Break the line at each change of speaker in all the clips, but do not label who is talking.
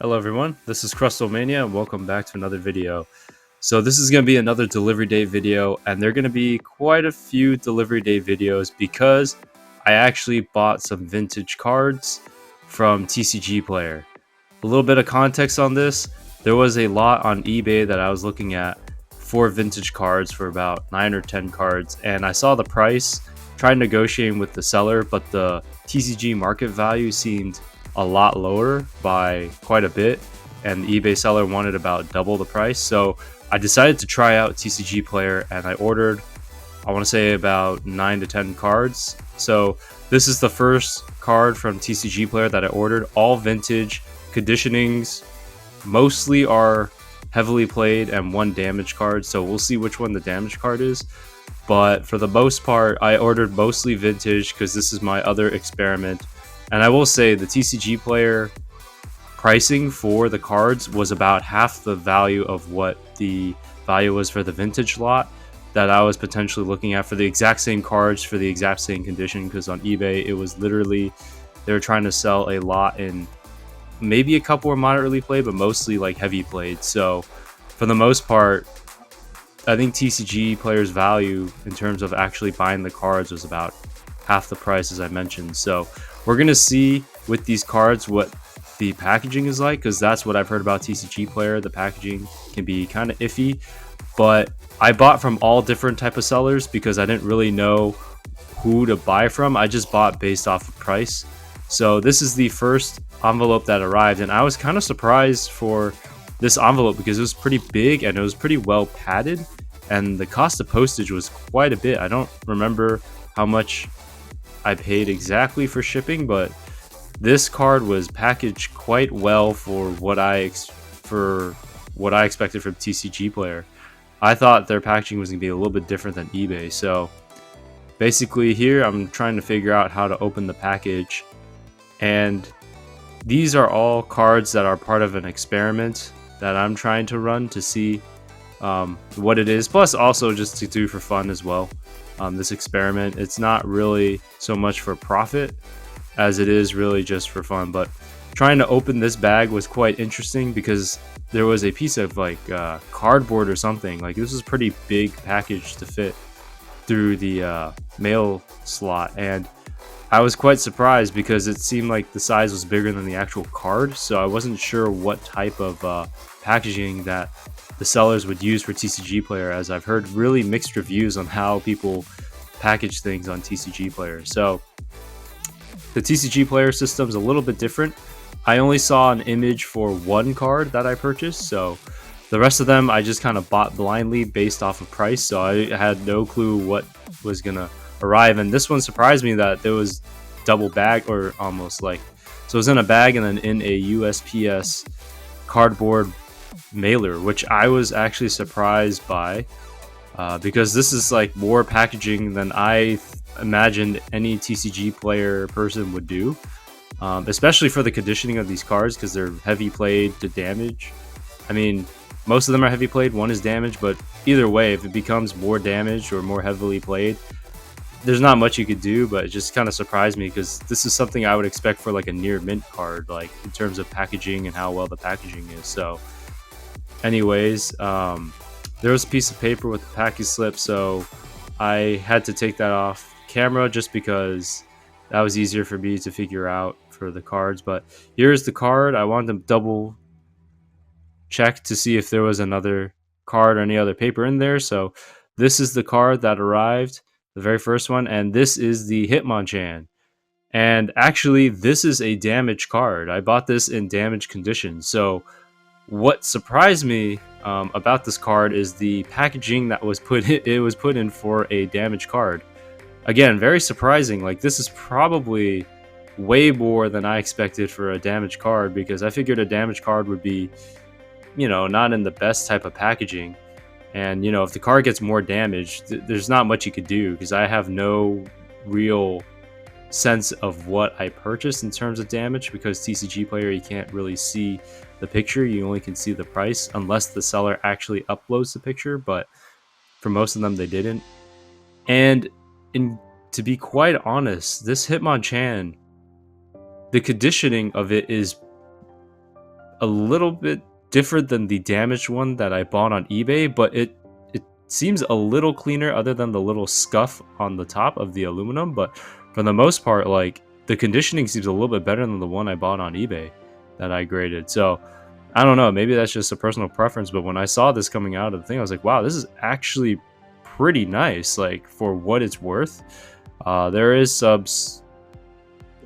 Hello everyone, this is Crustalmania and welcome back to another video. So this is going to be another delivery day video, and there are going to be quite a few delivery day videos because I actually bought some vintage cards from TCG Player. A little bit of context on this: there was a lot on eBay that I was looking at for vintage cards for about 9 or 10 cards, and I saw the price, tried negotiating with the seller, but the TCG market value seemed a lot lower by quite a bit, and the eBay seller wanted about double the price. So I decided to try out TCG Player, and I ordered, I want to say, about 9 to 10 cards. So this is the first card from TCG Player that I ordered. All vintage conditionings, mostly are heavily played, and one damage card. So we'll see which one the damage card is. But for the most part, I ordered mostly vintage because this is my other experiment. And I will say the TCG Player pricing for the cards was about half the value of what the value was for the vintage lot that I was potentially looking at for the exact same cards for the exact same condition, because on eBay it was literally, they were trying to sell a lot in maybe a couple were moderately played, but mostly like heavy played. So for the most part, I think TCG Player's value in terms of actually buying the cards was about half the price, as I mentioned. So we're gonna see with these cards what the packaging is like, because that's what I've heard about TCG Player. The packaging can be kind of iffy, but I bought from all different type of sellers because I didn't really know who to buy from. I just bought based off of price. So this is the first envelope that arrived, and I was kind of surprised for this envelope because it was pretty big and it was pretty well padded, and the cost of postage was quite a bit. I don't remember how much I paid exactly for shipping, but this card was packaged quite well for what I expected from TCG Player. I thought their packaging was gonna be a little bit different than eBay. So basically here I'm trying to figure out how to open the package, and these are all cards that are part of an experiment that I'm trying to run to see what it is, plus also just to do for fun as well. This experiment, it's not really so much for profit as it is really just for fun. But trying to open this bag was quite interesting because there was a piece of like cardboard or something. Like, this was a pretty big package to fit through the mail slot, and I was quite surprised because it seemed like the size was bigger than the actual card. So I wasn't sure what type of packaging that the sellers would use for TCG Player, as I've heard really mixed reviews on how people package things on TCG Player. So the TCG Player system is a little bit different. I only saw an image for one card that I purchased, so the rest of them I just kind of bought blindly based off of price. So I had no clue what was gonna arrive, and this one surprised me that there was double bag, or almost like, so it was in a bag and then in a USPS cardboard mailer, which I was actually surprised by because this is like more packaging than I imagined any TCG Player person would do, especially for the conditioning of these cards, because they're heavy played to damage. I mean, most of them are heavy played, one is damage, but either way, if it becomes more damaged or more heavily played, there's not much you could do. But it just kind of surprised me because this is something I would expect for like a near mint card, like in terms of packaging and how well the packaging is. So anyways, there was a piece of paper with the package slip, so I had to take that off camera just because that was easier for me to figure out for the cards. But here's the card. I wanted to double check to see if there was another card or any other paper in there. So this is the card that arrived, the very first one, and this is the Hitmonchan. And actually, this is a damaged card. I bought this in damaged condition. So what surprised me about this card is the packaging that was put in. It was put in for a damaged card. Again, very surprising. Like, this is probably way more than I expected for a damaged card, because I figured a damaged card would be, not in the best type of packaging. And, if the card gets more damaged, there's not much you could do, because I have no real sense of what I purchased in terms of damage, because TCG Player, you can't really see the picture, you only can see the price unless the seller actually uploads the picture, but for most of them they didn't. And to be quite honest, this Hitmonchan, the conditioning of it is a little bit different than the damaged one that I bought on eBay, but it seems a little cleaner other than the little scuff on the top of the aluminum. But for the most part, like, the conditioning seems a little bit better than the one I bought on eBay that I graded. So I don't know, maybe that's just a personal preference, but when I saw this coming out of the thing, I was like, wow, this is actually pretty nice, like, for what it's worth. There is subs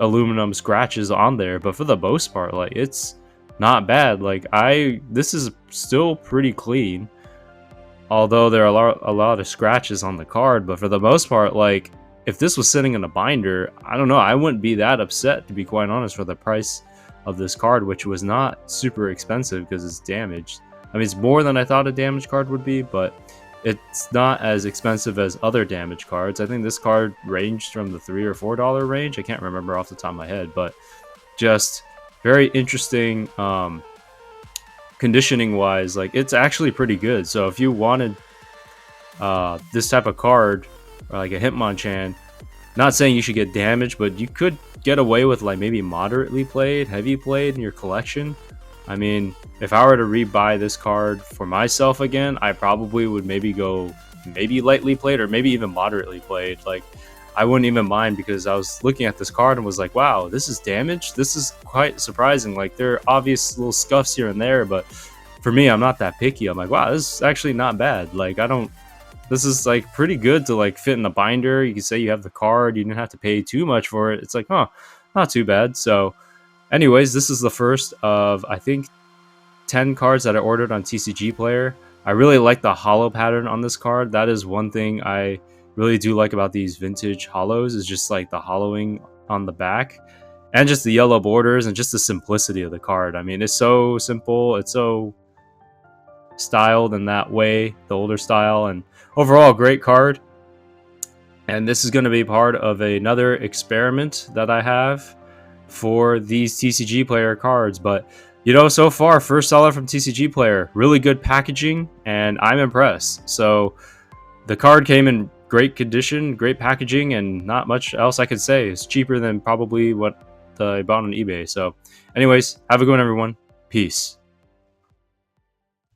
aluminum scratches on there, but for the most part, like, it's not bad. Like, this is still pretty clean, although there are a lot of scratches on the card. But for the most part, like, if this was sitting in a binder, I don't know, I wouldn't be that upset, to be quite honest, for the price of this card, which was not super expensive because it's damaged. I mean, it's more than I thought a damaged card would be, but it's not as expensive as other damaged cards. I think this card ranged from the $3 or $4 range. I can't remember off the top of my head, but just very interesting. Conditioning wise, like, it's actually pretty good. So if you wanted this type of card, or like a Hitmonchan, not saying you should get damaged, but you could get away with, like, maybe moderately played, heavy played in your collection. I mean, if I were to rebuy this card for myself again, I probably would maybe go lightly played or maybe even moderately played. Like, I wouldn't even mind, because I was looking at this card and was like, wow, this is damaged. This is quite surprising. Like, there are obvious little scuffs here and there, but for me, I'm not that picky. I'm like, wow, this is actually not bad. Like, this is, like, pretty good to, like, fit in the binder. You can say you have the card, you didn't have to pay too much for it. It's like, huh, not too bad. So anyways, this is the first of, I think, 10 cards that I ordered on TCG Player. I really like the hollow pattern on this card. That is one thing I really do like about these vintage hollows, is just, like, the hollowing on the back and just the yellow borders and just the simplicity of the card. I mean, it's so simple. It's so styled in that way, the older style, and overall great card. And this is going to be part of another experiment that I have for these TCG Player cards. But, you know, so far, first seller from TCG Player, really good packaging, and I'm impressed. So the card came in great condition, great packaging, and not much else I could say. It's cheaper than probably what I bought on eBay. So anyways, have a good one, everyone. Peace.